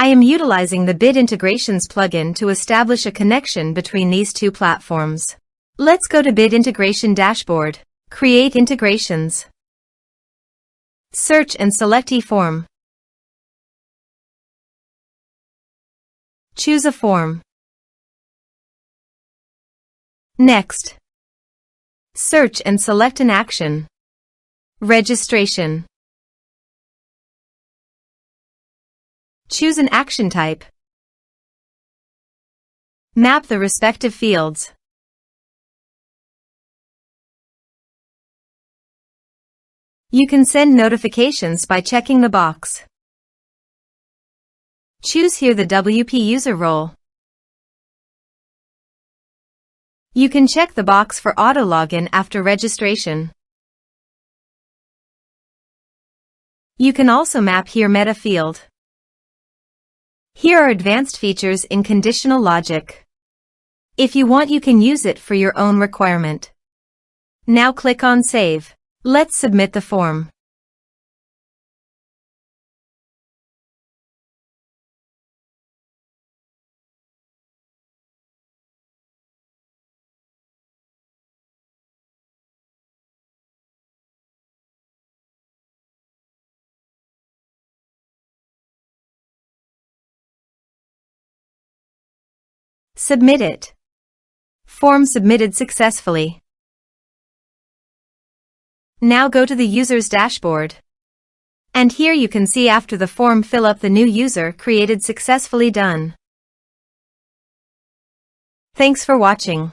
I am utilizing the Bit Integrations plugin to establish a connection between these two platforms. Let's go to Bit Integration Dashboard. Create integrations. Search and select eForm. Choose a form. Next, search and select an action. Registration. Choose an action type. Map the respective fields. You can send notifications by checking the box. Choose here the WP user role. You can check the box for auto login after registration. You can also map here meta field. Here are advanced features in conditional logic. If you want, you can use it for your own requirement. Now click on Save. Let's submit the form. Submit it. Form submitted successfully. Now go to the user's dashboard. And here you can see after the form fill up the new user created successfully done. Thanks for watching.